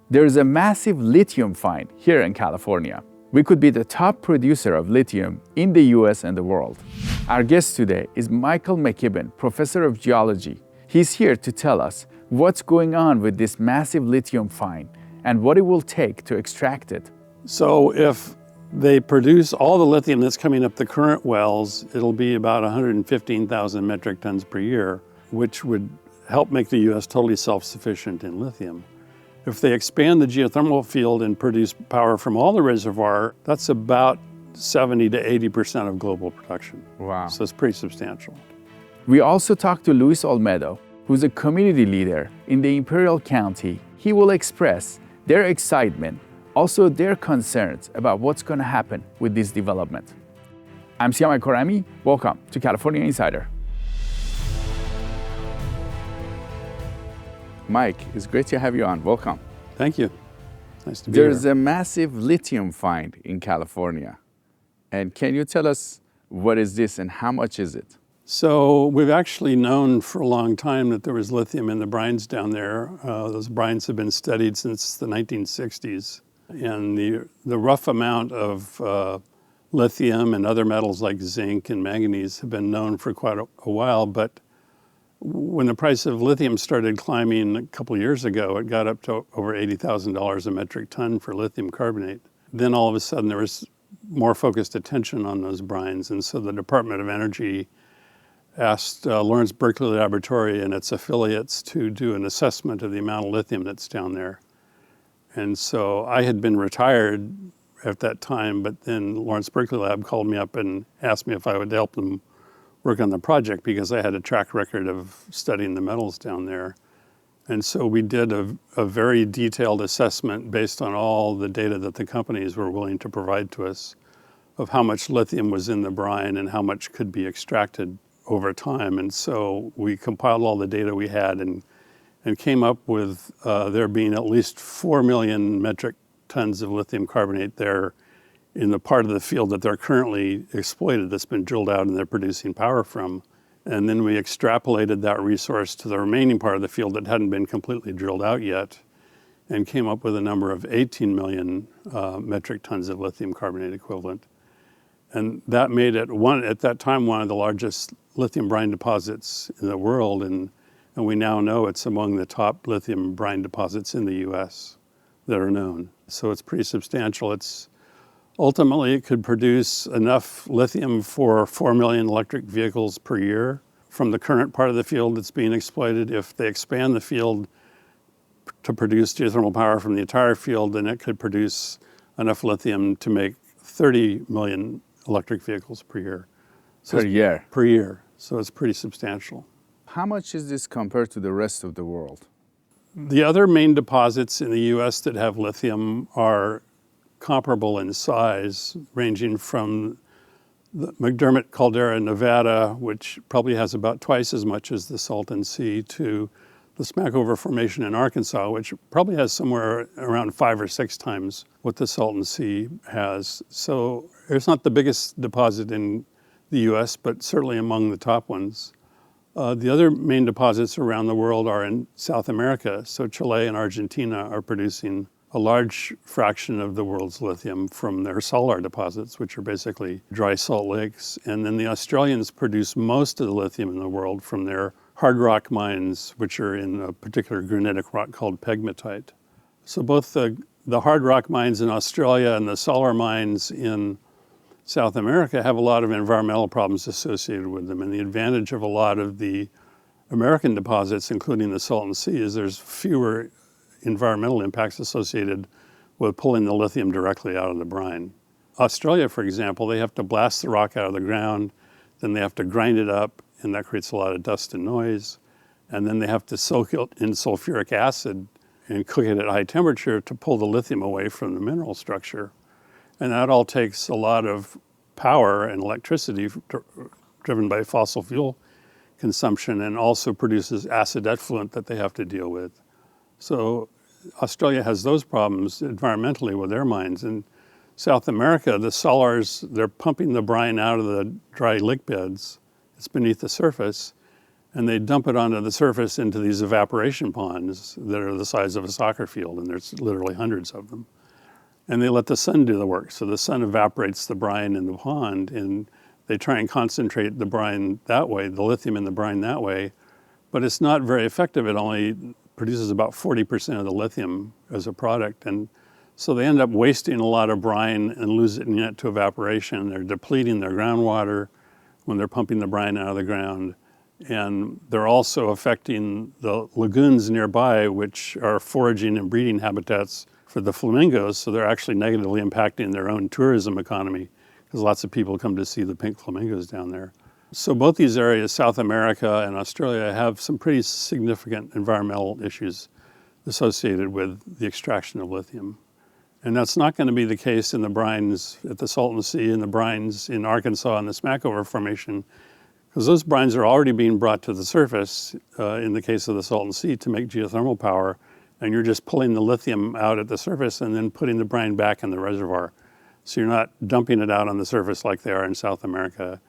There is a massive lithium find here in California. We could be the top producer of lithium in the US and the world. Our guest today is Michael McKibben, professor of geology. He's here to tell us what's going on with this massive lithium find and what it will take to extract it. So if they produce all the lithium that's coming up the current wells, it'll be about 115,000 metric tons per year, which would help make the US totally self-sufficient in lithium. If they expand the geothermal field and produce power from all the reservoir, that's about 70 to 80% of global production. Wow. So it's pretty substantial. We also talked to Luis Olmedo, who's a community leader in the Imperial County. He will express their excitement, also their concerns about what's going to happen with this development. I'm Siamai Korami. Welcome to California Insider. Mike, it's great to have you on. Welcome. Thank you. Nice to be here. There's a massive lithium find in California. And can you tell us what is this and how much is it? So we've actually known for a long time that there was lithium in the brines down there. Those brines have been studied since the 1960s. And the rough amount of lithium and other metals like zinc and manganese have been known for quite a while. But when the price of lithium started climbing a couple of years ago, it got up to over $80,000 a metric ton for lithium carbonate. Then all of a sudden there was more focused attention on those brines. And so the Department of Energy asked Lawrence Berkeley Laboratory and its affiliates to do an assessment of the amount of lithium that's down there. And so I had been retired at that time, but then Lawrence Berkeley Lab called me up and asked me if I would help them work on the project because I had a track record of studying the metals down there. And so we did a very detailed assessment based on all the data that the companies were willing to provide to us of how much lithium was in the brine and how much could be extracted over time. And so we compiled all the data we had and came up with there being at least 4 million metric tons of lithium carbonate there in the part of the field that they're currently exploited that's been drilled out and they're producing power from. And then we extrapolated that resource to the remaining part of the field that hadn't been completely drilled out yet and came up with a number of 18 million metric tons of lithium carbonate equivalent. And that made it, at that time, one of the largest lithium brine deposits in the world. And we now know it's among the top lithium brine deposits in the US that are known. So it's pretty substantial. Ultimately, it could produce enough lithium for 4 million electric vehicles per year from the current part of the field that's being exploited. If they expand the field to produce geothermal power from the entire field, then it could produce enough lithium to make 30 million electric vehicles per year. Per year? Per year. So it's pretty substantial. How much is this compared to the rest of the world? The other main deposits in the US that have lithium are comparable in size, ranging from the McDermott caldera in Nevada, which probably has about twice as much as the Salton Sea, to the Smackover Formation in Arkansas, which probably has somewhere around 5 or 6 times what the Salton Sea has. So it's not the biggest deposit in the US, but certainly among the top ones. The other main deposits around the world are in South America. So Chile and Argentina are producing a large fraction of the world's lithium from their salar deposits, which are basically dry salt lakes. And then the Australians produce most of the lithium in the world from their hard rock mines, which are in a particular granitic rock called pegmatite. So both the hard rock mines in Australia and the salar mines in South America have a lot of environmental problems associated with them. And the advantage of a lot of the American deposits, including the Salton Sea, is there's fewer environmental impacts associated with pulling the lithium directly out of the brine. Australia, for example, they have to blast the rock out of the ground, then they have to grind it up, and that creates a lot of dust and noise. And then they have to soak it in sulfuric acid and cook it at high temperature to pull the lithium away from the mineral structure. And that all takes a lot of power and electricity driven by fossil fuel consumption and also produces acid effluent that they have to deal with. So Australia has those problems environmentally with their mines. In South America, the salars, they're pumping the brine out of the dry lick beds. It's beneath the surface. and they dump it onto the surface into these evaporation ponds that are the size of a soccer field, and there's literally hundreds of them. And they let the sun do the work. So the sun evaporates the brine in the pond, and they try and concentrate the brine that way, the lithium in the brine that way, but it's not very effective. It only produces about 40% of the lithium as a product. And so they end up wasting a lot of brine and losing it to evaporation. They're depleting their groundwater when they're pumping the brine out of the ground. And they're also affecting the lagoons nearby, which are foraging and breeding habitats for the flamingos. So they're actually negatively impacting their own tourism economy, because lots of people come to see the pink flamingos down there. So both these areas, South America and Australia, have some pretty significant environmental issues associated with the extraction of lithium. And that's not going to be the case in the brines at the Salton Sea and the brines in Arkansas and the Smackover Formation, because those brines are already being brought to the surface in the case of the Salton Sea to make geothermal power, and you're just pulling the lithium out at the surface and then putting the brine back in the reservoir. So you're not dumping it out on the surface like they are in South America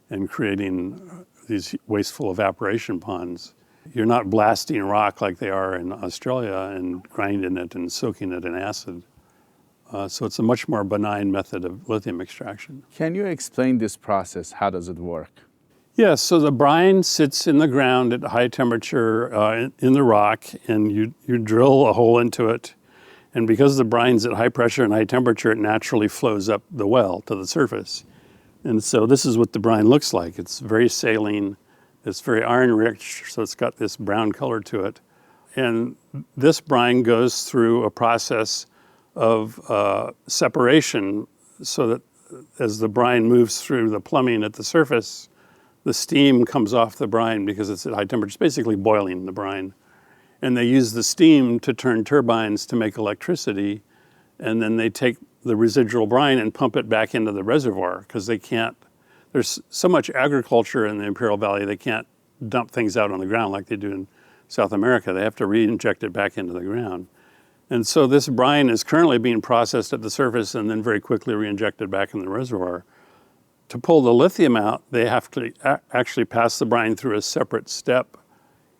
and creating these wasteful evaporation ponds. You're not blasting rock like they are in Australia and grinding it and soaking it in acid. So it's a much more benign method of lithium extraction. Can you explain this process? How does it work? Yes, so the brine sits in the ground at high temperature in the rock, and you drill a hole into it. And because the brine's at high pressure and high temperature, it naturally flows up the well to the surface. And so this is what the brine looks like. It's very saline, it's very iron-rich, so it's got this brown color to it. And this brine goes through a process of separation, so that as the brine moves through the plumbing at the surface, the steam comes off the brine because it's at high temperature. It's basically boiling the brine. And they use the steam to turn turbines to make electricity, and then they take the residual brine and pump it back into the reservoir, because they can't, there's so much agriculture in the Imperial Valley, they can't dump things out on the ground like they do in South America. They have to re-inject it back into the ground. And so this brine is currently being processed at the surface and then very quickly re-injected back in the reservoir. To pull the lithium out, they have to actually pass the brine through a separate step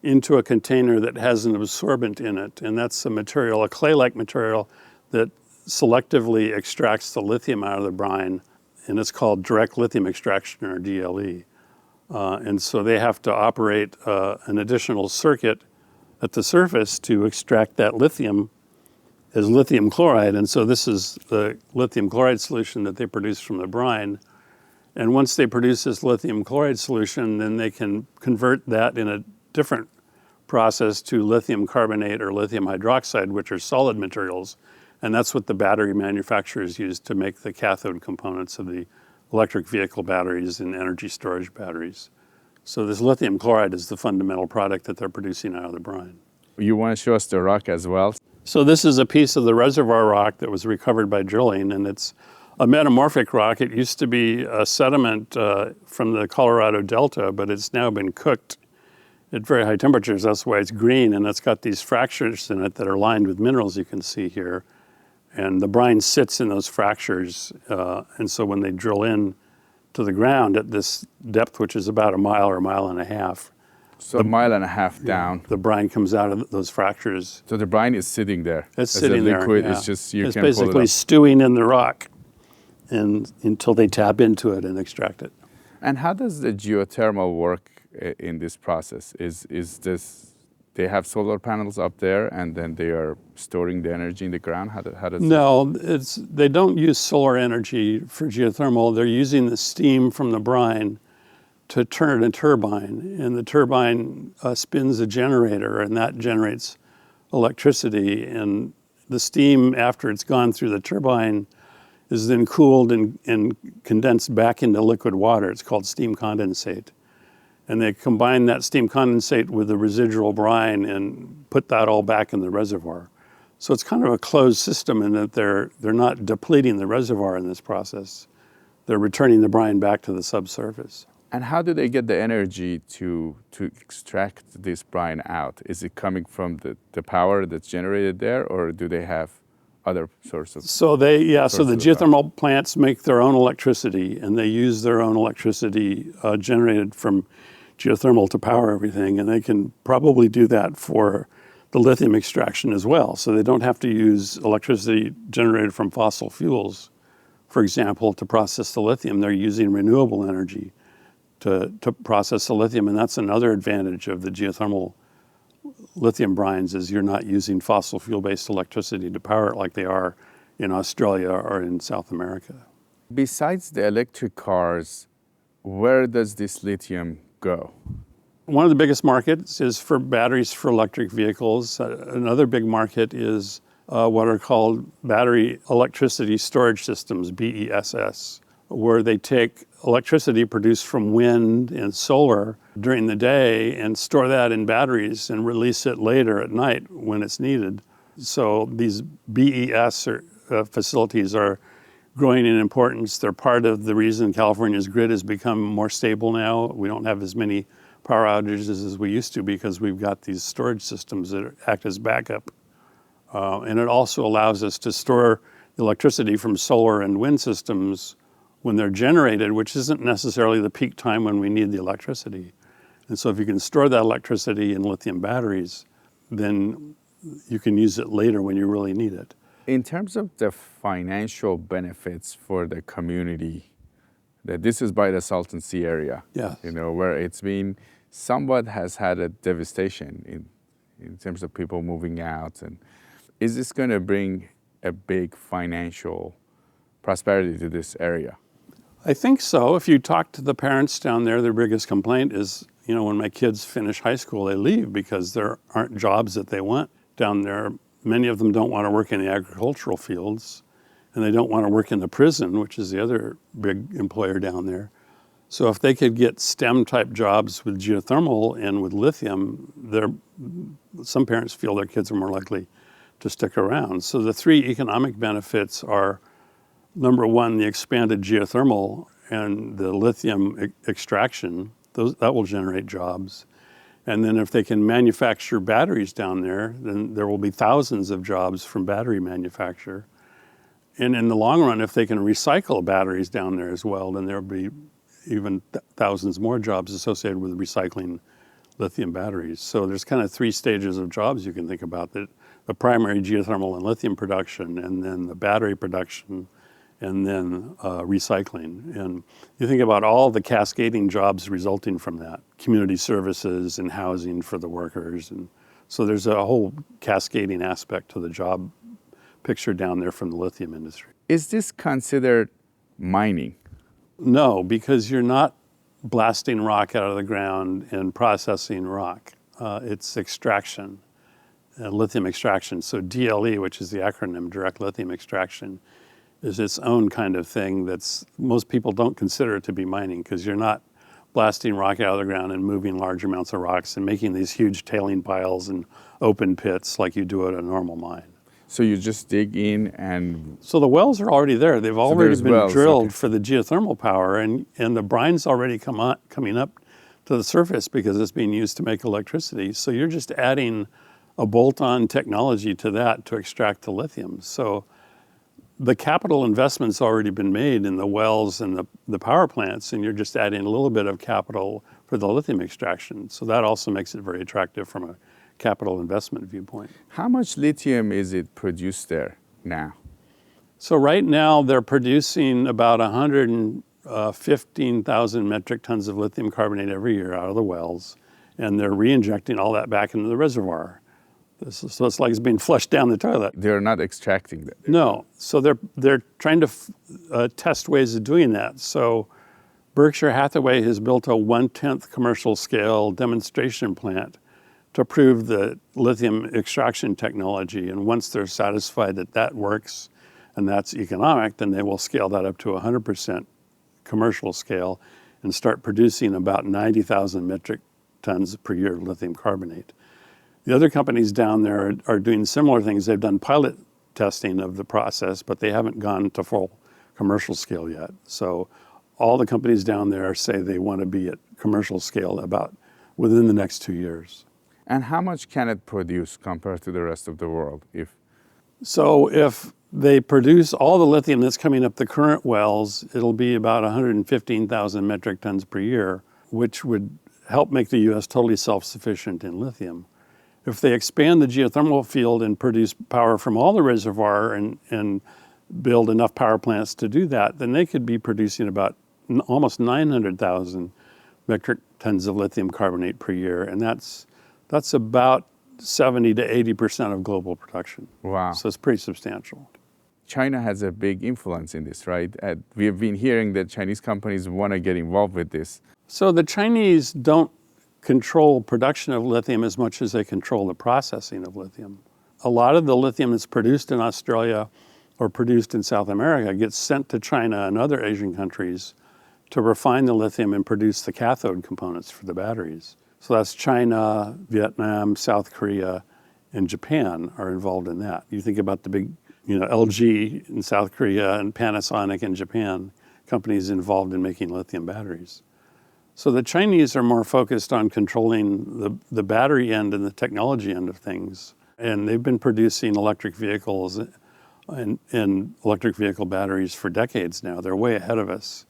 into a container that has an absorbent in it. And that's a material, a clay-like material, that selectively extracts the lithium out of the brine, and it's called direct lithium extraction, or DLE. And so they have to operate an additional circuit at the surface to extract that lithium as lithium chloride. And so this is the lithium chloride solution that they produce from the brine. And once they produce this lithium chloride solution, then they can convert that in a different process to lithium carbonate or lithium hydroxide, which are solid materials. And that's what the battery manufacturers use to make the cathode components of the electric vehicle batteries and energy storage batteries. So this lithium chloride is the fundamental product that they're producing out of the brine. You want to show us the rock as well? So this is a piece of the reservoir rock that was recovered by drilling, and it's a metamorphic rock. It used to be a sediment from the Colorado Delta, but it's now been cooked at very high temperatures. That's why it's green, and it's got these fractures in it that are lined with minerals you can see here. And the brine sits in those fractures, and so when they drill in to the ground at this depth, which is about a mile or a mile and a half. So a mile and a half down. The brine comes out of those fractures. So the brine is sitting there. It's sitting there. Liquid. Yeah. It's just, you it's can pull it basically up. stewing in the rock and until they tap into it and extract it. And how does the geothermal work in this process? Is this, they have solar panels up there and then they are storing the energy in the ground? How does No, they don't use solar energy for geothermal. They're using the steam from the brine to turn a turbine, and the turbine spins a generator, and that generates electricity. And the steam, after it's gone through the turbine, is then cooled and condensed back into liquid water. It's called steam condensate. And they combine that steam condensate with the residual brine and put that all back in the reservoir. So it's kind of a closed system in that they're not depleting the reservoir in this process. They're returning the brine back to the subsurface. And how do they get the energy to extract this brine out? Is it coming from the power that's generated there, or do they have other sources? So the geothermal plants make their own electricity, and they use their own electricity generated from geothermal to power everything, and they can probably do that for the lithium extraction as well. So they don't have to use electricity generated from fossil fuels, for example, to process the lithium. They're using renewable energy to process the lithium, and that's another advantage of the geothermal lithium brines, is you're not using fossil fuel-based electricity to power it like they are in Australia or in South America. Besides the electric cars, where does this lithium go? One of the biggest markets is for batteries for electric vehicles. Another big market is what are called battery electricity storage systems, BESS, where they take electricity produced from wind and solar during the day and store that in batteries and release it later at night when it's needed. So these BES facilities are growing in importance. They're part of the reason California's grid has become more stable now. We don't have as many power outages as we used to because we've got these storage systems that act as backup. And it also allows us to store electricity from solar and wind systems when they're generated, which isn't necessarily the peak time when we need the electricity. And so if you can store that electricity in lithium batteries, then you can use it later when you really need it. In terms of the financial benefits for the community, that this is by the Salton Sea area, Yes. Where it's been somewhat has had a devastation in terms of people moving out. And is this going to bring a big financial prosperity to this area? I think so. If you talk to the parents down there, their biggest complaint is, when my kids finish high school, they leave because there aren't jobs that they want down there. Many of them don't want to work in the agricultural fields, and they don't want to work in the prison, which is the other big employer down there. So if they could get STEM-type jobs with geothermal and with lithium, some parents feel their kids are more likely to stick around. So the three economic benefits are, number one, the expanded geothermal and the lithium extraction. That will generate jobs. And then if they can manufacture batteries down there, then there will be thousands of jobs from battery manufacture. And in the long run, if they can recycle batteries down there as well, then there'll be even thousands more jobs associated with recycling lithium batteries. So there's kind of three stages of jobs you can think about: the primary geothermal and lithium production, and then the battery production, and then recycling. And you think about all the cascading jobs resulting from that: community services and housing for the workers. And so there's a whole cascading aspect to the job picture down there from the lithium industry. Is this considered mining? No, because you're not blasting rock out of the ground and processing rock. It's extraction, lithium extraction. So DLE, which is the acronym, direct lithium extraction, is its own kind of thing that's, most people don't consider it to be mining, because you're not blasting rock out of the ground and moving large amounts of rocks and making these huge tailing piles and open pits like you do at a normal mine. So you just dig in and... So the wells are already there. They've already been drilled okay, for the geothermal power, and the brine's already coming up to the surface because it's being used to make electricity. So you're just adding a bolt-on technology to that to extract the lithium. So the capital investment's already been made in the wells and the power plants, and you're just adding a little bit of capital for the lithium extraction. So that also makes it very attractive from a capital investment viewpoint. How much lithium is it produced there now? So right now they're producing about 115,000 metric tons of lithium carbonate every year out of the wells, and they're re-injecting all that back into the reservoir. So it's like it's being flushed down the toilet. They're not extracting that. No. So they're trying to test ways of doing that. So Berkshire Hathaway has built a 1/10 commercial scale demonstration plant to prove the lithium extraction technology. And once they're satisfied that that works and that's economic, then they will scale that up to 100% commercial scale and start producing about 90,000 metric tons per year of lithium carbonate. The other companies down there are doing similar things. They've done pilot testing of the process, but they haven't gone to full commercial scale yet. So all the companies down there say they want to be at commercial scale about within the next 2 years. And how much can it produce compared to the rest of the world? If they produce all the lithium that's coming up the current wells, it'll be about 115,000 metric tons per year, which would help make the U.S. totally self-sufficient in lithium. If they expand the geothermal field and produce power from all the reservoir and build enough power plants to do that, then they could be producing about almost 900,000 metric tons of lithium carbonate per year, and that's about 70 to 80% of global production. Wow. So it's pretty substantial. China has a big influence in this, right? We have been hearing that Chinese companies want to get involved with this. So the Chinese don't control production of lithium as much as they control the processing of lithium. A lot of the lithium that's produced in Australia or produced in South America gets sent to China and other Asian countries to refine the lithium and produce the cathode components for the batteries. So that's China, Vietnam, South Korea, and Japan are involved in that. You think about the big, LG in South Korea and Panasonic in Japan, companies involved in making lithium batteries. So the Chinese are more focused on controlling the battery end and the technology end of things. And they've been producing electric vehicles and electric vehicle batteries for decades now. They're way ahead of us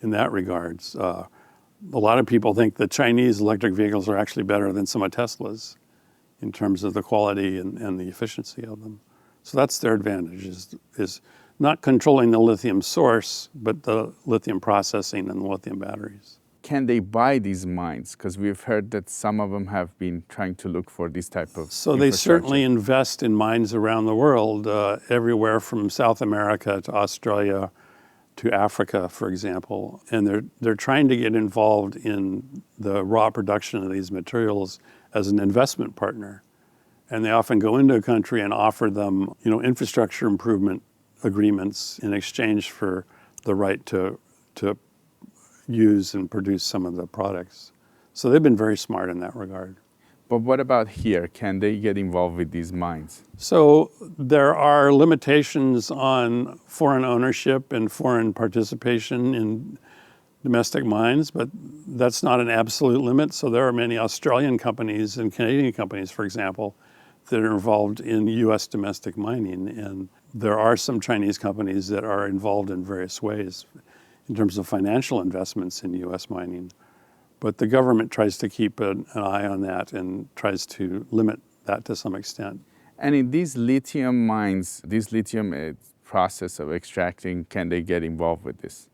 in that regards. A lot of people think the Chinese electric vehicles are actually better than some of Tesla's in terms of the quality and the efficiency of them. So that's their advantage, is not controlling the lithium source, but the lithium processing and the lithium batteries. Can they buy these mines? Because we've heard that some of them have been trying to look for this type of So they certainly invest in mines around the world, everywhere from South America to Australia to Africa, for example. And they're trying to get involved in the raw production of these materials as an investment partner. And they often go into a country and offer them, infrastructure improvement agreements in exchange for the right to use and produce some of the products. So they've been very smart in that regard. But what about here? Can they get involved with these mines? So there are limitations on foreign ownership and foreign participation in domestic mines, but that's not an absolute limit. So there are many Australian companies and Canadian companies, for example, that are involved in U.S. domestic mining. And there are some Chinese companies that are involved in various ways in terms of financial investments in U.S. mining. But the government tries to keep an eye on that and tries to limit that to some extent. And in these lithium mines, this lithium process of extracting, can they get involved with this?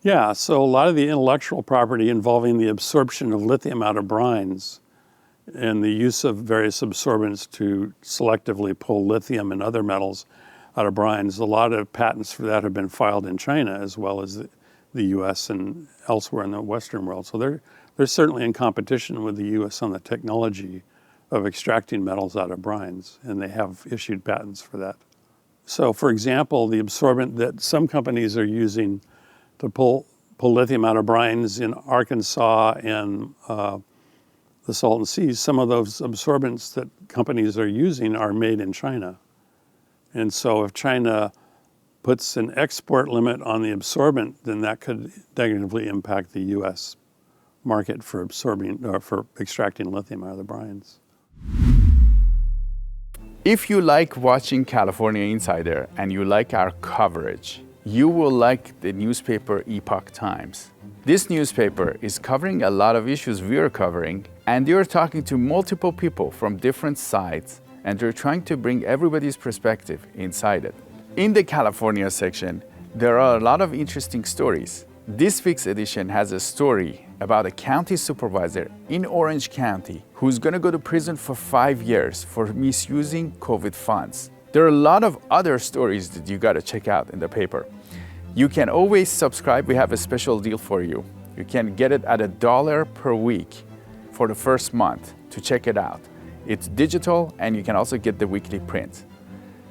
Yeah, so a lot of the intellectual property involving the absorption of lithium out of brines and the use of various absorbents to selectively pull lithium and other metals out of brines, a lot of patents for that have been filed in China as well as the U.S. and elsewhere in the Western world. So they're certainly in competition with the U.S. on the technology of extracting metals out of brines, and they have issued patents for that. So, for example, the absorbent that some companies are using to pull lithium out of brines in Arkansas and the Salton Seas, some of those absorbents that companies are using are made in China. And so if China puts an export limit on the absorbent, then that could negatively impact the U.S. market for extracting lithium out of the brines. If you like watching California Insider and you like our coverage, you will like the newspaper Epoch Times. This newspaper is covering a lot of issues we are covering, and they're talking to multiple people from different sides, and they're trying to bring everybody's perspective inside it. In the California section, there are a lot of interesting stories. This week's edition has a story about a county supervisor in Orange County who's going to go to prison for 5 years for misusing COVID funds. There are a lot of other stories that you got to check out in the paper. You can always subscribe. We have a special deal for you. You can get it at $1 per week for the first month to check it out. It's digital, and you can also get the weekly print.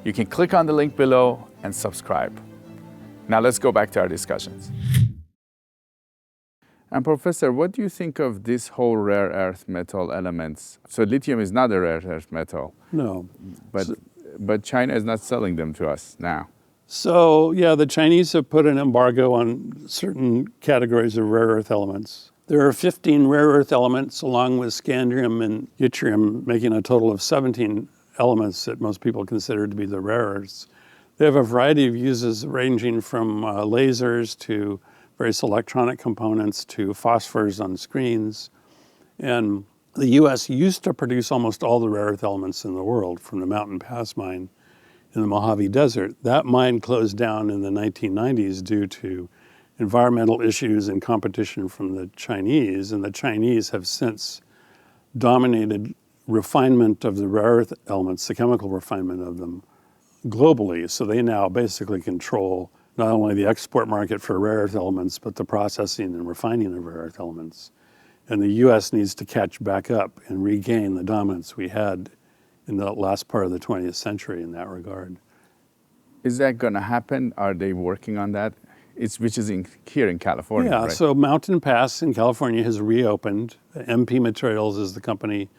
You can click on the link below and subscribe. Now let's go back to our discussions. And Professor, what do you think of this whole rare earth metal elements? So lithium is not a rare earth metal. No. But China is not selling them to us now. So yeah, the Chinese have put an embargo on certain categories of rare earth elements. There are 15 rare earth elements along with scandium and yttrium, making a total of 17 elements that most people consider to be the rare earths. They have a variety of uses ranging from lasers to various electronic components to phosphors on screens. And the U.S. used to produce almost all the rare earth elements in the world from the Mountain Pass mine in the Mojave Desert. That mine closed down in the 1990s due to environmental issues and competition from the Chinese, and the Chinese have since dominated refinement of the rare earth elements, the chemical refinement of them, globally. So they now basically control not only the export market for rare earth elements, but the processing and refining of rare earth elements. And the U.S. needs to catch back up and regain the dominance we had in the last part of the 20th century in that regard. Is that going to happen? Are they working on that? Which is here in California, Yeah, right? so Mountain Pass in California has reopened. MP Materials is the company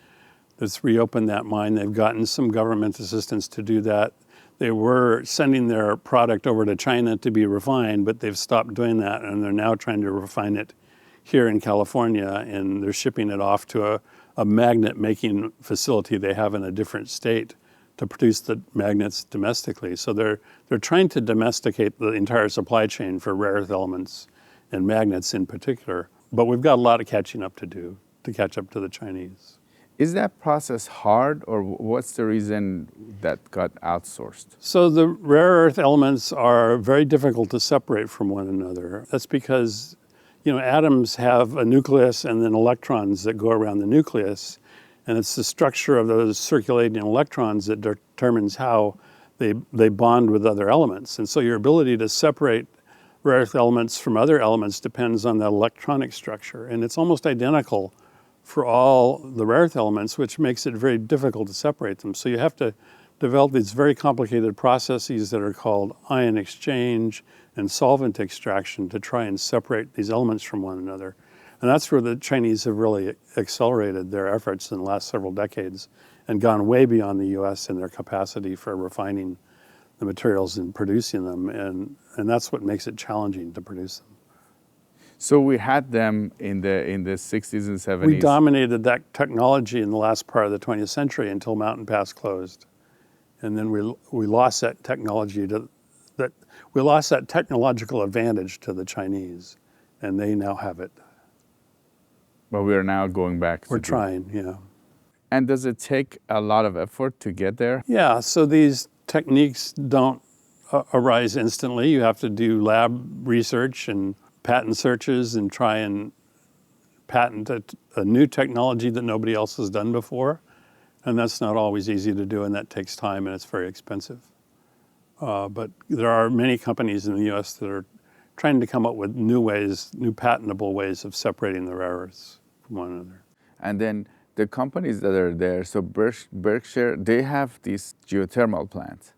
that's reopened that mine. They've gotten some government assistance to do that. They were sending their product over to China to be refined, but they've stopped doing that, and they're now trying to refine it here in California, and they're shipping it off to a magnet-making facility they have in a different state to produce the magnets domestically. So they're trying to domesticate the entire supply chain for rare earth elements and magnets in particular. But we've got a lot of catching up to do to catch up to the Chinese. Is that process hard, or what's the reason that got outsourced? So the rare earth elements are very difficult to separate from one another. That's because, atoms have a nucleus and then electrons that go around the nucleus. And it's the structure of those circulating electrons that determines how they bond with other elements. And so your ability to separate rare earth elements from other elements depends on the electronic structure. And it's almost identical for all the rare earth elements, which makes it very difficult to separate them. So you have to develop these very complicated processes that are called ion exchange and solvent extraction to try and separate these elements from one another. And that's where the Chinese have really accelerated their efforts in the last several decades and gone way beyond the U.S. in their capacity for refining the materials and producing them. And that's what makes it challenging to produce them. So we had them in the 60s and 70s. We dominated that technology in the last part of the 20th century until Mountain Pass closed. And then we lost that technological advantage to the Chinese, and they now have it. But we're now going back. We're trying, yeah. And does it take a lot of effort to get there? Yeah, so these techniques don't arise instantly. You have to do lab research and patent searches and try and patent a new technology that nobody else has done before. And that's not always easy to do, and that takes time, and it's very expensive. But there are many companies in the U.S. that are trying to come up with new patentable ways of separating the rare earths from one another. And then the companies that are there, so Berkshire, they have these geothermal plants.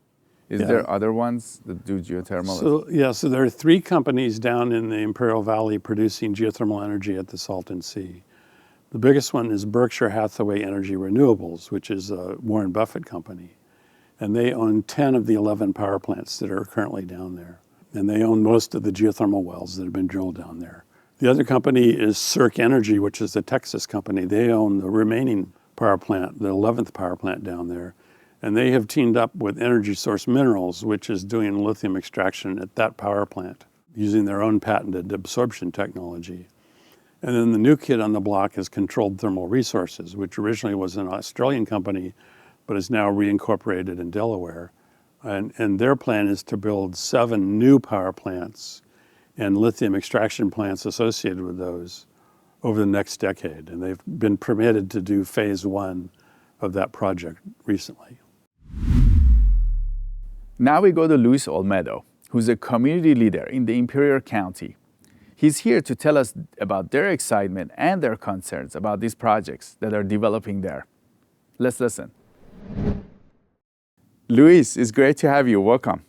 Is there other ones that do geothermal? So there are 3 companies down in the Imperial Valley producing geothermal energy at the Salton Sea. The biggest one is Berkshire Hathaway Energy Renewables, which is a Warren Buffett company. And they own 10 of the 11 power plants that are currently down there. And they own most of the geothermal wells that have been drilled down there. The other company is Circ Energy, which is the Texas company. They own the remaining power plant, the 11th power plant down there. And they have teamed up with Energy Source Minerals, which is doing lithium extraction at that power plant using their own patented absorption technology. And then the new kid on the block is Controlled Thermal Resources, which originally was an Australian company, but is now reincorporated in Delaware. And their plan is to build 7 new power plants and lithium extraction plants associated with those over the next decade. And they've been permitted to do phase 1 of that project recently. Now we go to Luis Olmedo, who's a community leader in the Imperial County. He's here to tell us about their excitement and their concerns about these projects that are developing there. Let's listen. Luis, it's great to have you. Welcome.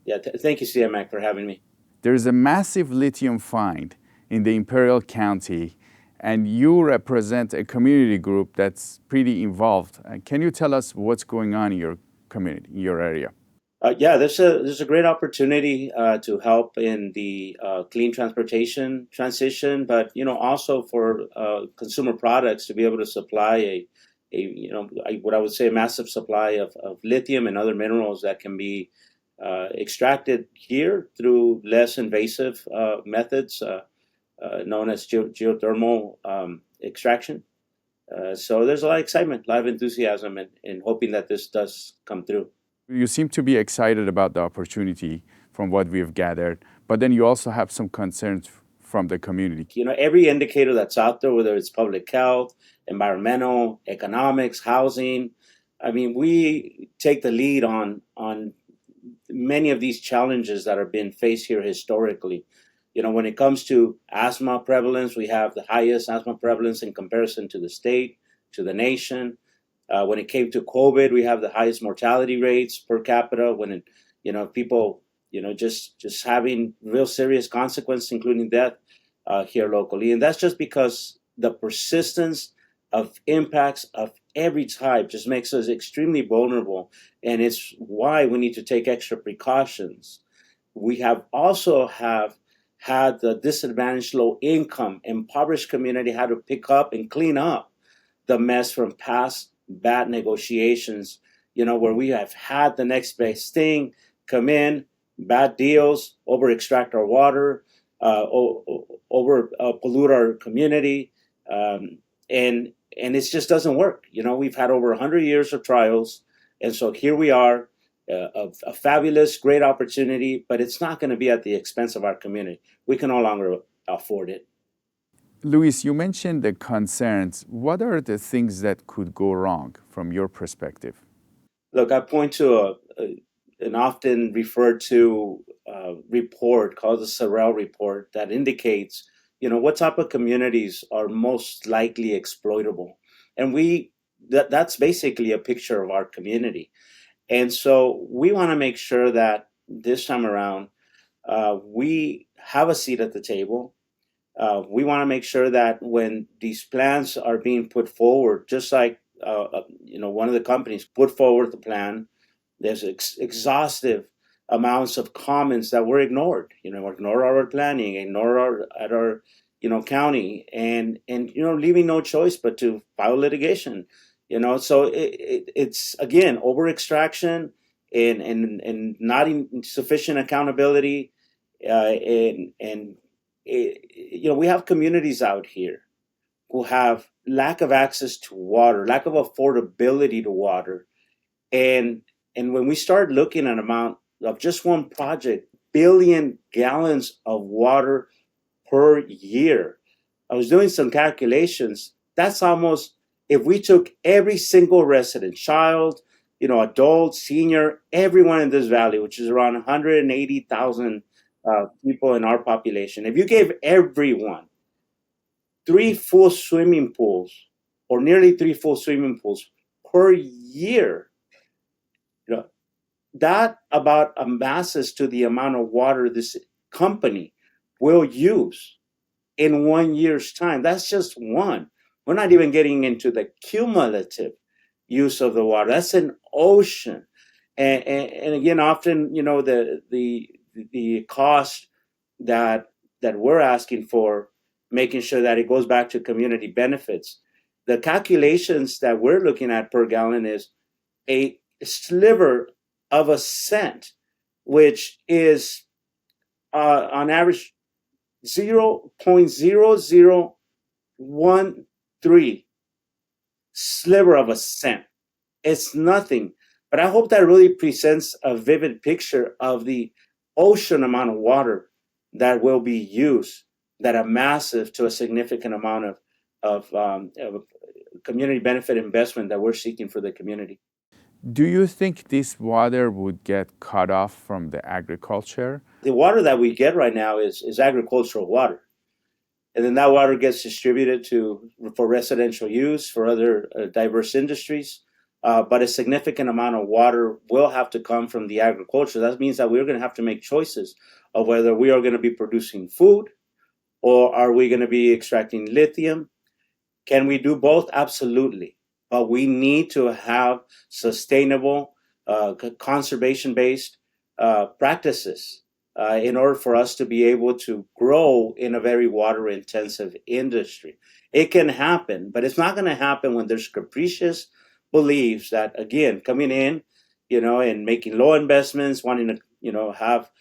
Yeah, thank you, CMAC, for having me. There is a massive lithium find in the Imperial County, and you represent a community group that's pretty involved. Can you tell us what's going on in your community, in your area? Yeah, there's a great opportunity to help in the clean transportation transition, but also for consumer products to be able to supply what I would say a massive supply of lithium and other minerals that can be extracted here through less invasive methods known as geothermal extraction. So there's a lot of excitement, a lot of enthusiasm, and hoping that this does come through. You seem to be excited about the opportunity from what we've gathered, but then you also have some concerns from the community. You know, every indicator that's out there, whether it's public health, environmental, economics, housing, I mean, we take the lead on many of these challenges that are being faced here historically. You know, when it comes to asthma prevalence, we have the highest asthma prevalence in comparison to the state, to the nation. When it came to COVID, we have the highest mortality rates per capita. When it, people, just having real serious consequences, including death here locally, and that's just because the persistence of impacts of every type just makes us extremely vulnerable, and it's why we need to take extra precautions. We have also have had the disadvantaged, low income, impoverished community had to pick up and clean up the mess from past bad negotiations, where we have had the next best thing come in, bad deals, over extract our water, over pollute our community, and it just doesn't work. We've had over 100 years of trials, and so here we are, a fabulous, great opportunity, but it's not going to be at the expense of our community. We can no longer afford it. Luis, you mentioned the concerns. What are the things that could go wrong from your perspective? Look, I point to an often referred to report called the Sorrell report that indicates, what type of communities are most likely exploitable. And that's basically a picture of our community. And so we want to make sure that this time around, we have a seat at the table. We want to make sure that when these plans are being put forward, just like one of the companies put forward the plan, there's exhaustive amounts of comments that were ignored. Ignore our planning, ignore our county, and leaving no choice but to file litigation. So it's again over extraction and not sufficient accountability, and we have communities out here who have lack of access to water, lack of affordability to water, and when we start looking at amount of just one project, billion gallons of water per year. I was doing some calculations. That's almost, if we took every single resident, child, adult, senior, everyone in this valley, which is around 180,000 people in our population, if you gave everyone 3 full swimming pools, or nearly 3 full swimming pools per year, that about amasses to the amount of water this company will use in 1 year's time. That's just one. We're not even getting into the cumulative use of the water. That's an ocean. And again, often, the cost that we're asking for, making sure that it goes back to community benefits. The calculations that we're looking at per gallon is a sliver of a cent, which is on average 0.0013 sliver of a cent. It's nothing. But I hope that really presents a vivid picture of the ocean amount of water that will be used, that are massive to a significant amount of community benefit investment that we're seeking for the community. Do you think this water would get cut off from the agriculture? The water that we get right now is agricultural water. And then that water gets distributed for residential use, for other diverse industries. But a significant amount of water will have to come from the agriculture. That means that we're going to have to make choices of whether we are going to be producing food, or are we going to be extracting lithium. Can we do both? Absolutely. But we need to have sustainable, conservation-based practices in order for us to be able to grow in a very water-intensive industry. It can happen, but it's not going to happen when there's capricious beliefs that, again, coming in, and making low investments, wanting to, have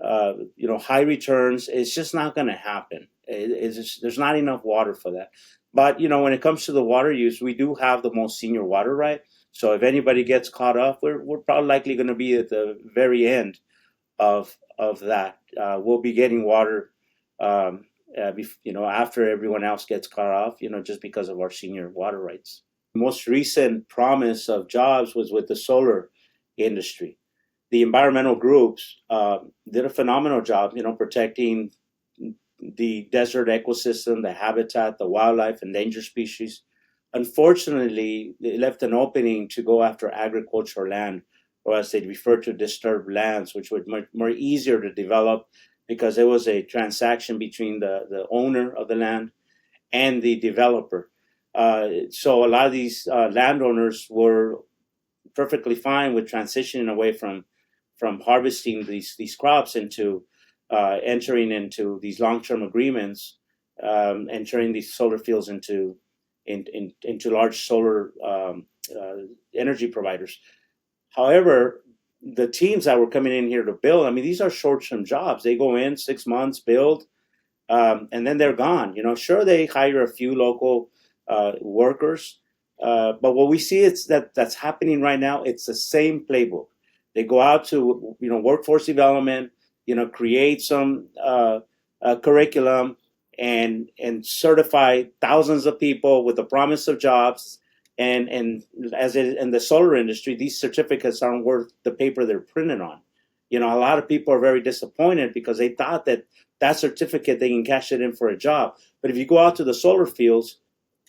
high returns. It's just not going to happen. There's not enough water for that. But when it comes to the water use, we do have the most senior water right. So if anybody gets caught up, we're probably likely going to be at the very end of that. We'll be getting water, after everyone else gets cut off, just because of our senior water rights. The most recent promise of jobs was with the solar industry. The environmental groups did a phenomenal job, protecting the desert ecosystem, the habitat, the wildlife, endangered species. Unfortunately, they left an opening to go after agricultural land, or as they refer to, disturbed lands, which were much more easier to develop because it was a transaction between the owner of the land and the developer. So a lot of these landowners were perfectly fine with transitioning away from harvesting these crops into entering into these long-term agreements, and turning these solar fields into large solar energy providers. However, the teams that were coming in here to build, I mean, these are short-term jobs. They go in 6 months, build, and then they're gone. Sure, they hire a few local workers, but what we see is that's happening right now. It's the same playbook. They go out to workforce development, create some curriculum, and certify thousands of people with the promise of jobs. And as in the solar industry, these certificates aren't worth the paper they're printed on. A lot of people are very disappointed because they thought that certificate they can cash it in for a job. But if you go out to the solar fields,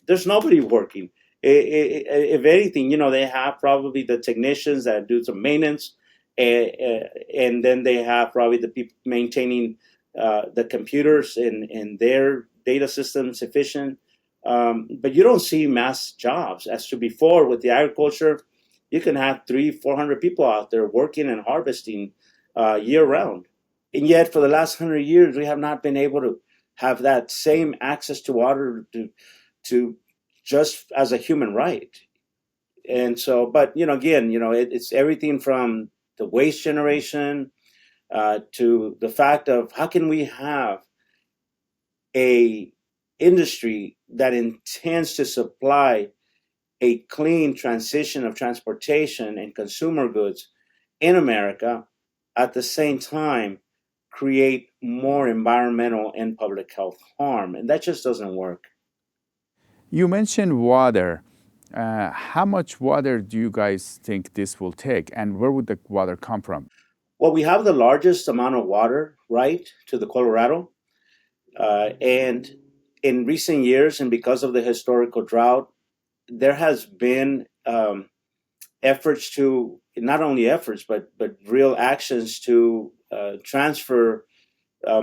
there's nobody working. If anything, they have probably the technicians that do some maintenance, and then they have probably the people maintaining the computers and their data systems efficient. But you don't see mass jobs as to before with the agriculture. You can have 300-400 people out there working and harvesting year round. And yet, for the last 100 years, we have not been able to have that same access to water to just as a human right. And so, but again, it's everything from the waste generation to the fact of how can we have a industry that intends to supply a clean transition of transportation and consumer goods in America, at the same time create more environmental and public health harm. And that just doesn't work. You mentioned water. How much water do you guys think this will take, and where would the water come from? Well, we have the largest amount of water right to the Colorado. And in recent years, and because of the historical drought, there has been efforts to, not only efforts, but real actions to transfer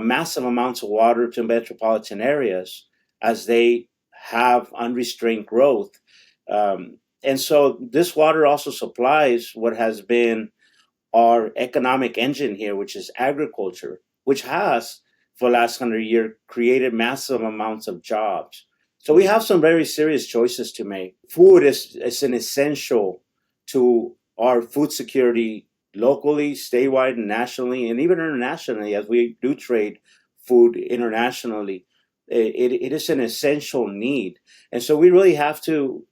massive amounts of water to metropolitan areas as they have unrestrained growth. And so this water also supplies what has been our economic engine here, which is agriculture, which has, for the last 100 years, created massive amounts of jobs. So we have some very serious choices to make. Food is an essential to our food security locally, statewide, and nationally, and even internationally, as we do trade food internationally. It is an essential need. And so we really have to,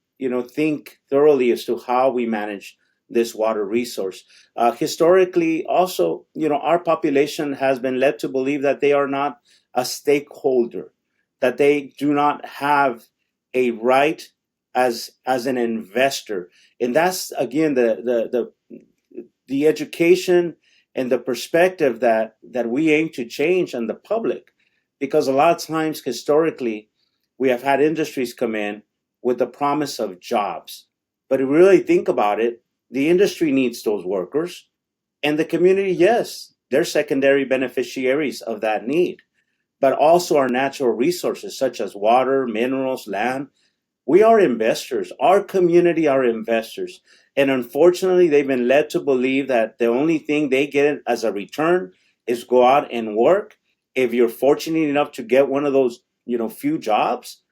think thoroughly as to how we manage this water resource. Historically, also, our population has been led to believe that they are not a stakeholder, that they do not have a right as an investor. And that's, again, the education and the perspective that we aim to change in the public. Because a lot of times, historically, we have had industries come in with the promise of jobs. But if we really think about it, the industry needs those workers, and the community, yes, they're secondary beneficiaries of that need. But also our natural resources, such as water, minerals, land. We are investors. Our community are investors. And unfortunately, they've been led to believe that the only thing they get as a return is go out and work. If you're fortunate enough to get one of those, few jobs.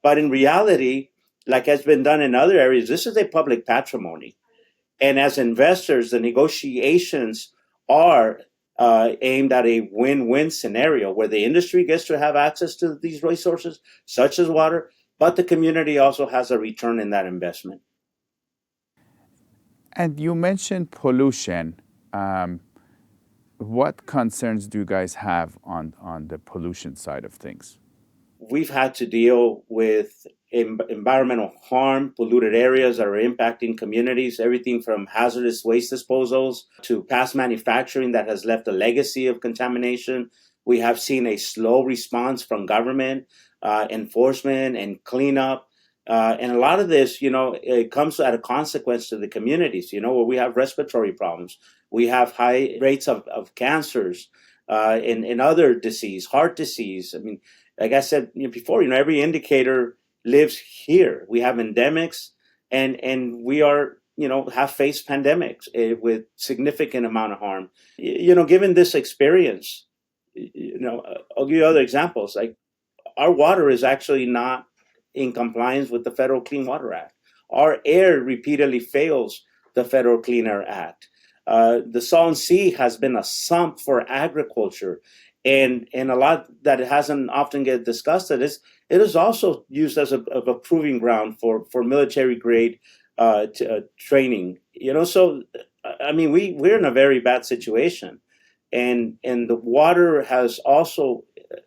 But in reality, like has been done in other areas, this is a public patrimony. And as investors, the negotiations are aimed at a win-win scenario where the industry gets to have access to these resources, such as water, but the community also has a return in that investment. And you mentioned pollution. What concerns do you guys have on the pollution side of things? We've had to deal with environmental harm, polluted areas that are impacting communities, everything from hazardous waste disposals to past manufacturing that has left a legacy of contamination. We have seen a slow response from government, enforcement, and cleanup. And a lot of this, it comes at a consequence to the communities, where we have respiratory problems. We have high rates of cancers and other disease, heart disease. I mean, like I said before, every indicator lives here. We have endemics, and we are, have faced pandemics with significant amount of harm. Given this experience, I'll give you other examples. Like our water is actually not in compliance with the Federal Clean Water Act. Our air repeatedly fails the Federal Clean Air Act. The Salton Sea has been a sump for agriculture, and a lot that it hasn't often get discussed. It is also used as a proving ground for military grade training. So I mean we're in a very bad situation, and the water has also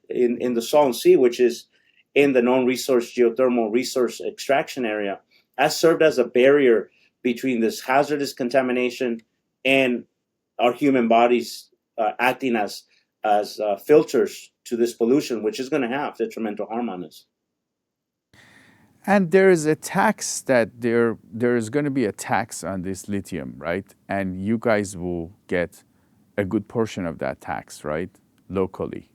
in the Salton Sea, which is in the known resource geothermal resource extraction area, has served as a barrier between this hazardous contamination and our human bodies acting as filters to this pollution, which is going to have detrimental harm on us. And there is a tax that there is going to be a tax on this lithium, right? And you guys will get a good portion of that tax, right? Locally.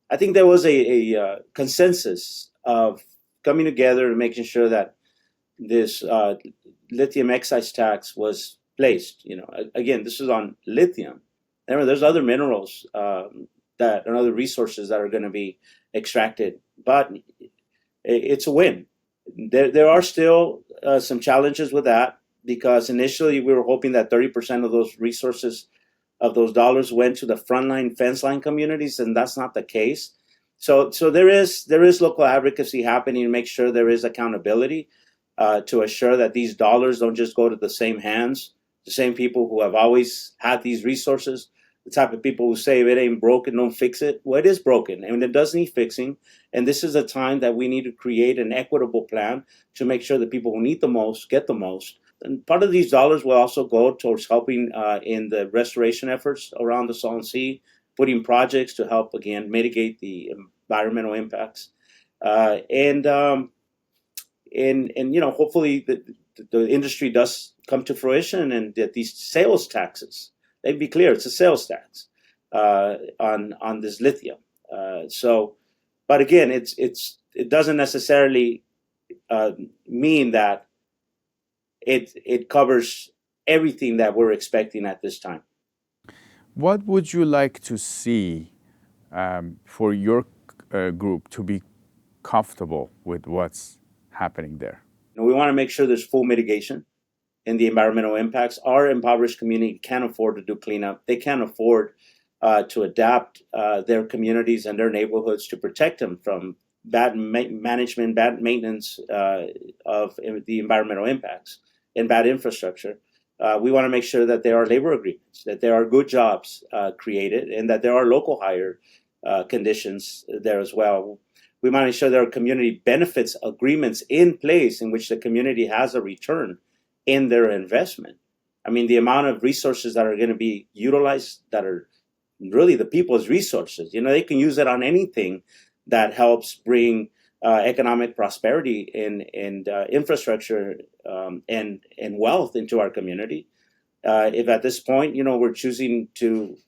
I think there was a consensus of coming together and making sure that this lithium excise tax was placed. Again, this is on lithium. There's other minerals and other resources that are going to be extracted, but it's a win. There are still some challenges with that, because initially we were hoping that 30% of those resources, of those dollars, went to the frontline fence line communities, and that's not the case. So there is local advocacy happening to make sure there is accountability, to assure that these dollars don't just go to the same hands, the same people who have always had these resources, the type of people who say if it ain't broken, don't fix it. Well, it is broken, and it does need fixing. And this is a time that we need to create an equitable plan to make sure that people who need the most get the most. And part of these dollars will also go towards helping in the restoration efforts around the Salton Sea, putting projects to help, again, mitigate the environmental impacts. And hopefully the industry does come to fruition, and that these sales taxes, they'd be clear, it's a sales tax on this lithium. But again, it doesn't necessarily mean that it covers everything that we're expecting at this time. What would you like to see for your group to be comfortable with what's happening there? We want to make sure there's full mitigation in the environmental impacts. Our impoverished community can't afford to do cleanup. They can't afford to adapt their communities and their neighborhoods to protect them from bad management, bad maintenance of the environmental impacts and bad infrastructure. We want to make sure that there are labor agreements, that there are good jobs created, and that there are local hire conditions there as well. We want to make sure there are community benefits agreements in place in which the community has a return in their investment. I mean, the amount of resources that are going to be utilized that are really the people's resources, they can use it on anything that helps bring economic prosperity and infrastructure and wealth into our community. If at this point, we're choosing to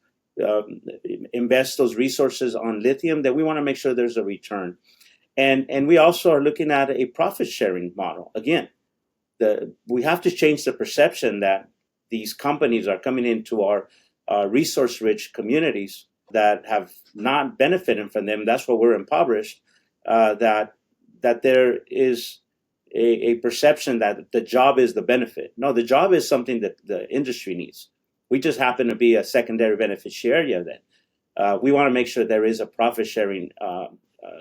invest those resources on lithium, then we want to make sure there's a return. And we also are looking at a profit sharing model. Again, we have to change the perception that these companies are coming into our resource-rich communities that have not benefited from them. That's why we're impoverished. That there is a perception that the job is the benefit. No, the job is something that the industry needs. We just happen to be a secondary beneficiary of that. We want to make sure there is a profit sharing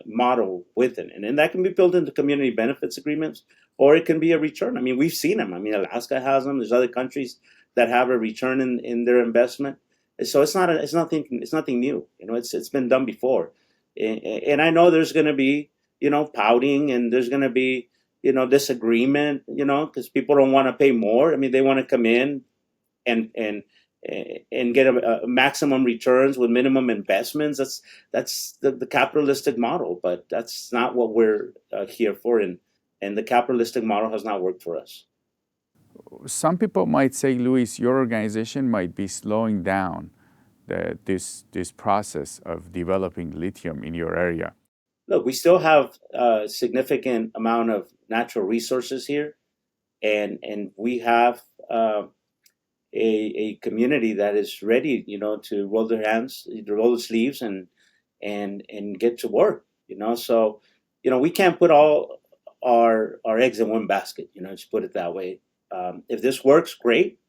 model with it. And that can be built into community benefits agreements, or it can be a return. I mean, we've seen them. I mean, Alaska has them. There's other countries that have a return in their investment. So it's nothing new. You know, it's been done before. And I know there's going to be, you know, pouting, and there's going to be, you know, disagreement, you know, because people don't want to pay more. I mean, they want to come in and get a maximum returns with minimum investments. That's the capitalistic model, but that's not what we're here for, and the capitalistic model has not worked for us. Some people might say, Luis, your organization might be slowing down this process of developing lithium in your area. Look, we still have a significant amount of natural resources here, and we have a community that is ready, you know, to roll their hands, roll the sleeves, and get to work, you know. So, you know, we can't put all our eggs in one basket, you know, just put it that way. If this works, great.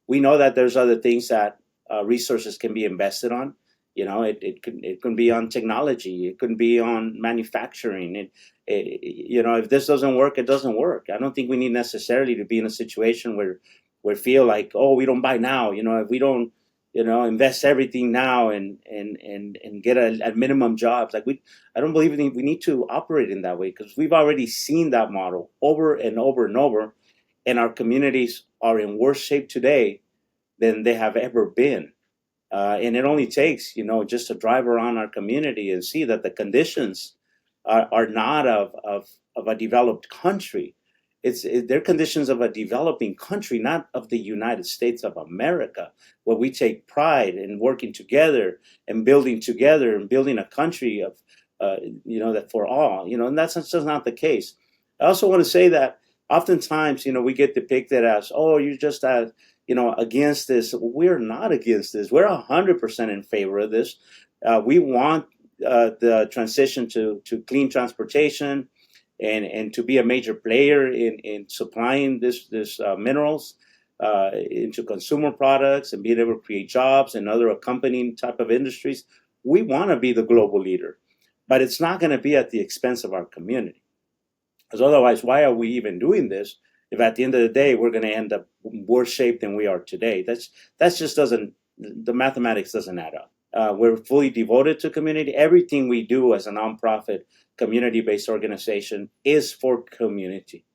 We know that there's other things that resources can be invested on. You know, it can be on technology. It can be on manufacturing. You know, if this doesn't work, it doesn't work. I don't think we need necessarily to be in a situation where we feel like, oh, we don't buy now. You know, if we don't, you know, invest everything now and get a minimum jobs, like I don't believe we need to operate in that way, because we've already seen that model over and over and over, and our communities are in worse shape today than they have ever been. And it only takes, you know, just to drive around our community and see that the conditions are not of a developed country. They're conditions of a developing country, not of the United States of America, where we take pride in working together and building a country of, you know, that for all, you know, and that's just not the case. I also want to say that oftentimes, you know, we get depicted as, oh, you're just you know, against this. We're not against this. We're 100% in favor of this. We want the transition to clean transportation, and to be a major player in supplying this minerals into consumer products, and being able to create jobs and other accompanying type of industries. We want to be the global leader, but it's not going to be at the expense of our community. Because otherwise, why are we even doing this if at the end of the day we're going to end up worse shape than we are today? That's just doesn't, the mathematics doesn't add up. We're fully devoted to community. Everything we do as a nonprofit, community-based organization is for community.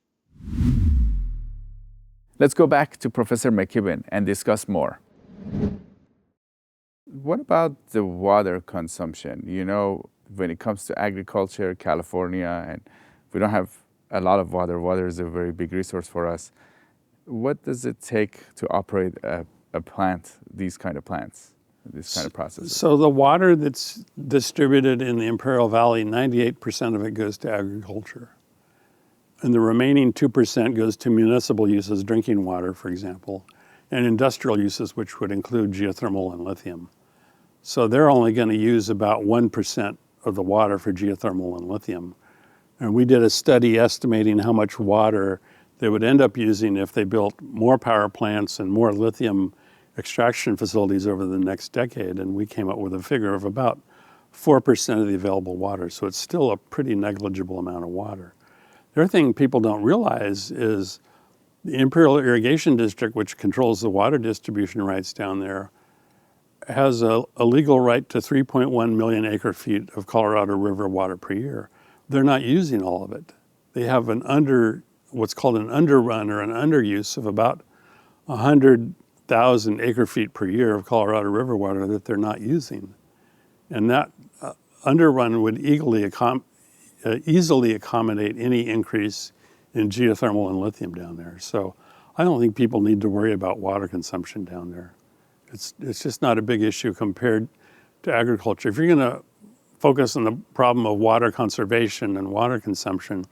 Let's go back to Professor McKibben and discuss more. What about the water consumption? You know, when it comes to agriculture, California, and we don't have a lot of water. Water is a very big resource for us. What does it take to operate a plant, these kind of plants, these kind of processes? So the water that's distributed in the Imperial Valley, 98% of it goes to agriculture. And the remaining 2% goes to municipal uses, drinking water, for example, and industrial uses, which would include geothermal and lithium. So they're only going to use about 1% of the water for geothermal and lithium. And we did a study estimating how much water they would end up using if they built more power plants and more lithium extraction facilities over the next decade. And we came up with a figure of about 4% of the available water. So it's still a pretty negligible amount of water. The other thing people don't realize is the Imperial Irrigation District, which controls the water distribution rights down there, has a legal right to 3.1 million acre feet of Colorado River water per year. They're not using all of it. They have what's called an underrun or an underuse of about 100,000 acre feet per year of Colorado River water that they're not using. And that underrun would easily accommodate any increase in geothermal and lithium down there. So I don't think people need to worry about water consumption down there. It's just not a big issue compared to agriculture. If you're going to focus on the problem of water conservation and water consumption,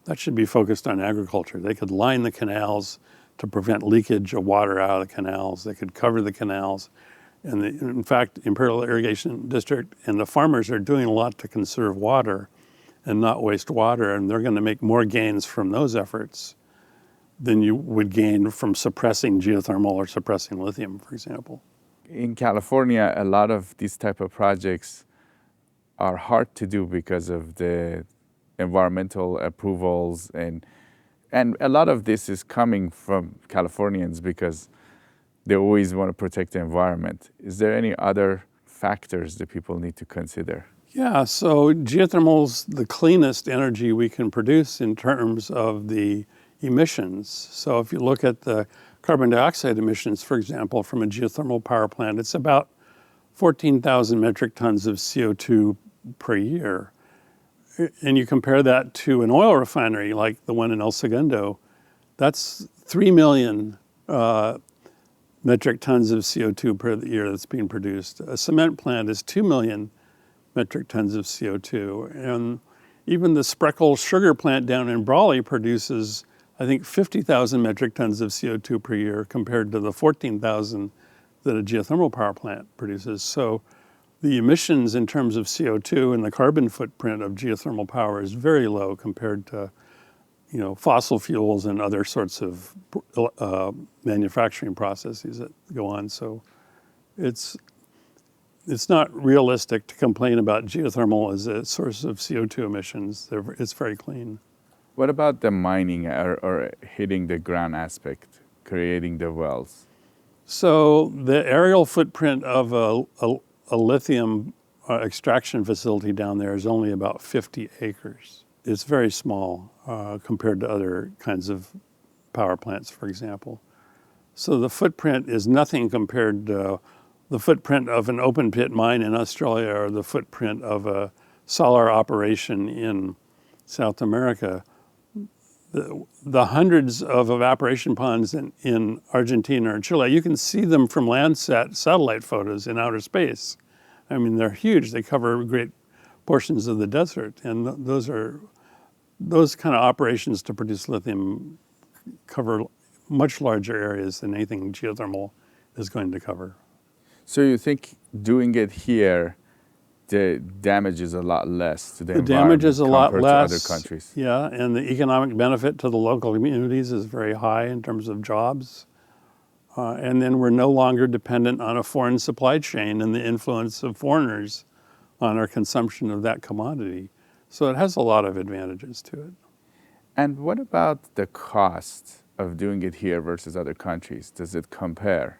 that should be focused on agriculture. They could line the canals to prevent leakage of water out of the canals. They could cover the canals. And in fact, Imperial Irrigation District and the farmers are doing a lot to conserve water and not waste water, and they're going to make more gains from those efforts than you would gain from suppressing geothermal or suppressing lithium, for example. In California, a lot of these type of projects are hard to do because of the environmental approvals, and a lot of this is coming from Californians because they always want to protect the environment. Is there any other factors that people need to consider? Yeah, so geothermal's the cleanest energy we can produce in terms of the emissions. So if you look at the carbon dioxide emissions, for example, from a geothermal power plant, it's about 14,000 metric tons of CO2 per year. And you compare that to an oil refinery like the one in El Segundo, that's 3 million metric tons of CO2 per year that's being produced. A cement plant is 2 million metric tons of CO2. And even the Spreckle sugar plant down in Brawley produces, I think, 50,000 metric tons of CO2 per year compared to the 14,000 that a geothermal power plant produces. So the emissions in terms of CO2 and the carbon footprint of geothermal power is very low compared to, fossil fuels and other sorts of manufacturing processes that go on. So it's not realistic to complain about geothermal as a source of CO2 emissions. It's very clean. What about the mining or hitting the ground aspect, creating the wells? So the aerial footprint of a lithium extraction facility down there is only about 50 acres. It's very small compared to other kinds of power plants, for example. So the footprint is nothing compared to the footprint of an open pit mine in Australia or the footprint of a solar operation in South America. The hundreds of evaporation ponds in Argentina or Chile, you can see them from Landsat satellite photos in outer space. I mean, they're huge. They cover great portions of the desert. And those kind of operations to produce lithium cover much larger areas than anything geothermal is going to cover. So you think doing it here, the damage is a lot less to the environment damage is a lot compared less, to other countries? Yeah, and the economic benefit to the local communities is very high in terms of jobs. And then we're no longer dependent on a foreign supply chain and the influence of foreigners on our consumption of that commodity. So it has a lot of advantages to it. And what about the cost of doing it here versus other countries? Does it compare?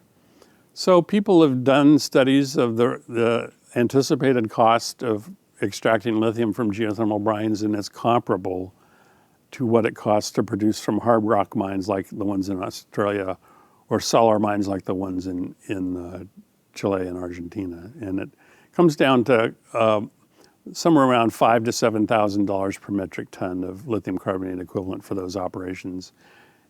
So people have done studies of the anticipated cost of extracting lithium from geothermal brines, and it's comparable to what it costs to produce from hard rock mines like the ones in Australia or solar mines like the ones in Chile and Argentina. And it comes down to somewhere around $5,000 to $7,000 per metric ton of lithium carbonate equivalent for those operations.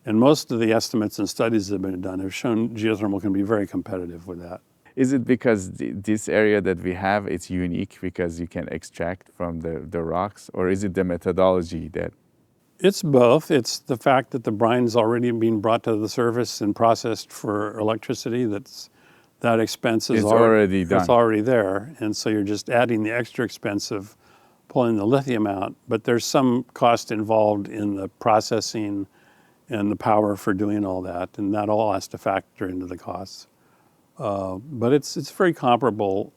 And most of the estimates and studies that have been done have shown geothermal can be very competitive with that. Is it because this area that we have, it's unique because you can extract from the rocks, or is it the methodology that? It's both. It's the fact that the brine's already being brought to the surface and processed for electricity. That expense is already done. It's already there. And so you're just adding the extra expense of pulling the lithium out. But there's some cost involved in the processing and the power for doing all that. And that all has to factor into the costs. But it's very comparable.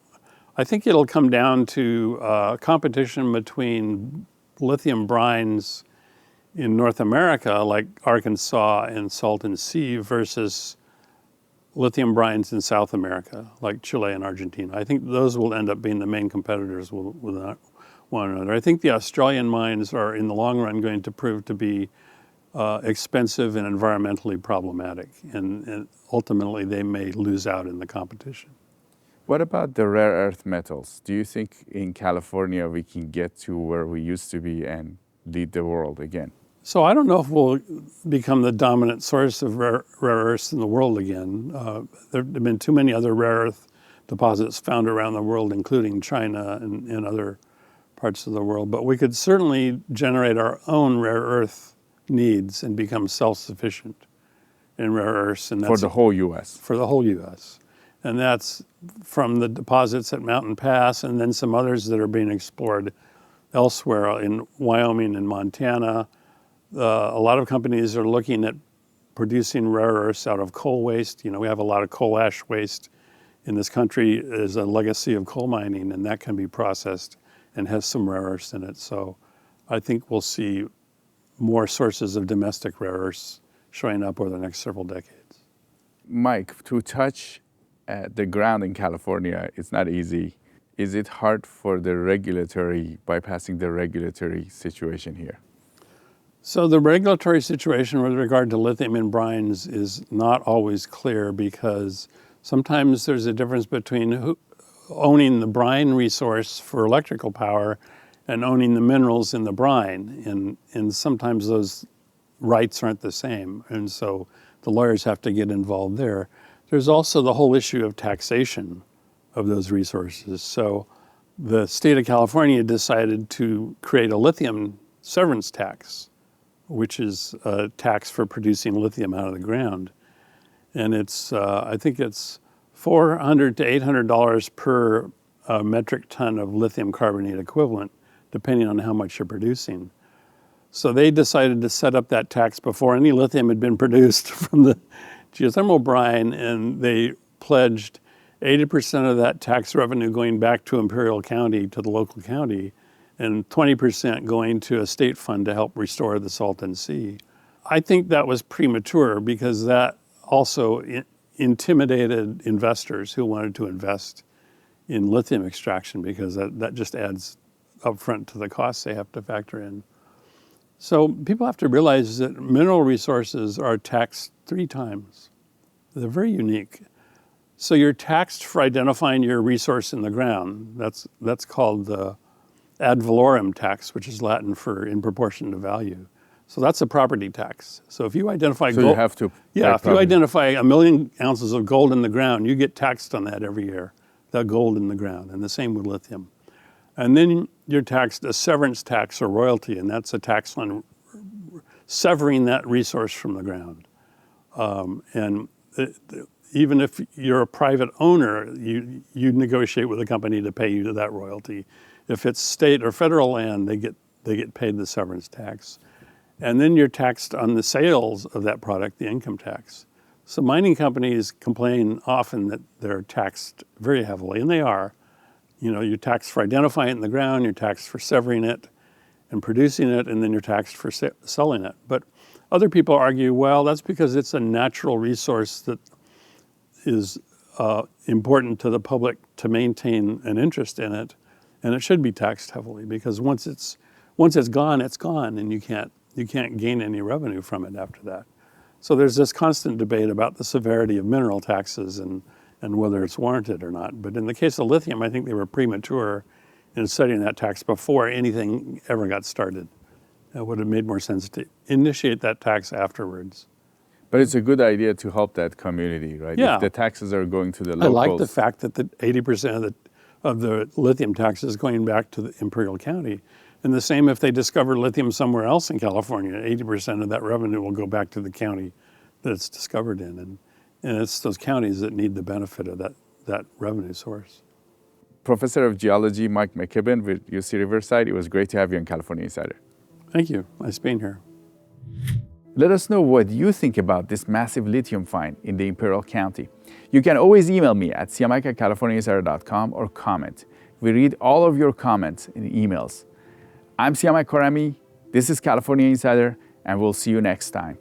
I think it'll come down to competition between lithium brines in North America, like Arkansas and Salton Sea, versus lithium brines in South America, like Chile and Argentina. I think those will end up being the main competitors with one another. I think the Australian mines are, in the long run, going to prove to be expensive and environmentally problematic, and ultimately they may lose out in the competition. What about the rare earth metals? Do you think in California we can get to where we used to be and lead the world again? So I don't know if we'll become the dominant source of rare earths in the world again. There have been too many other rare earth deposits found around the world, including China and other parts of the world. But we could certainly generate our own rare earth needs and become self-sufficient in rare earths. And that's for the whole U.S.? For the whole U.S. And that's from the deposits at Mountain Pass and then some others that are being explored elsewhere in Wyoming and Montana. A lot of companies are looking at producing rare earths out of coal waste. We have a lot of coal ash waste in this country as a legacy of coal mining, and that can be processed and has some rare earths in it. So I think we'll see more sources of domestic rare earths showing up over the next several decades. Mike, to touch the ground in California, it's not easy. Is it hard for bypassing the regulatory situation here? So the regulatory situation with regard to lithium in brines is not always clear, because sometimes there's a difference between owning the brine resource for electrical power and owning the minerals in the brine. And sometimes those rights aren't the same. And so the lawyers have to get involved there. There's also the whole issue of taxation of those resources. So the state of California decided to create a lithium severance tax, which is a tax for producing lithium out of the ground. And I think it's $400 to $800 per metric ton of lithium carbonate equivalent, depending on how much you're producing. So they decided to set up that tax before any lithium had been produced from the geothermal brine, and they pledged 80% of that tax revenue going back to Imperial County, to the local county, and 20% going to a state fund to help restore the Salton Sea. I think that was premature, because that also intimidated investors who wanted to invest in lithium extraction, because that just adds upfront to the costs they have to factor in. So people have to realize that mineral resources are taxed 3 times. They're very unique. So you're taxed for identifying your resource in the ground. That's called the ad valorem tax, which is Latin for in proportion to value. So that's a property tax. So if you identify gold, you have to if you identify 1 million ounces of gold in the ground, you get taxed on that every year, that gold in the ground, and the same with lithium. And then you're taxed a severance tax or royalty, and that's a tax on severing that resource from the ground. Even if you're a private owner, you negotiate with a company to pay you that royalty. If it's state or federal land, they get paid the severance tax. And then you're taxed on the sales of that product, the income tax. So mining companies complain often that they're taxed very heavily, and they are. You're taxed for identifying it in the ground, you're taxed for severing it and producing it, and then you're taxed for selling it. But other people argue, well, that's because it's a natural resource that is important to the public to maintain an interest in it, and it should be taxed heavily, because once it's gone, and you can't gain any revenue from it after that. So there's this constant debate about the severity of mineral taxes and whether it's warranted or not. But in the case of lithium, I think they were premature in setting that tax before anything ever got started. It would have made more sense to initiate that tax afterwards. But it's a good idea to help that community, right? Yeah. If the taxes are going to the locals. I like the fact that the 80% of the lithium tax is going back to the Imperial County. And the same if they discover lithium somewhere else in California, 80% of that revenue will go back to the county that it's discovered in. And it's those counties that need the benefit of that revenue source. Professor of Geology, Mike McKibben with UC Riverside, it was great to have you on California Insider. Thank you. Nice being here. Let us know what you think about this massive lithium find in the Imperial County. You can always email me at siamak@californiainsider.com or comment. We read all of your comments in emails. I'm Siamak Karami. This is California Insider, and we'll see you next time.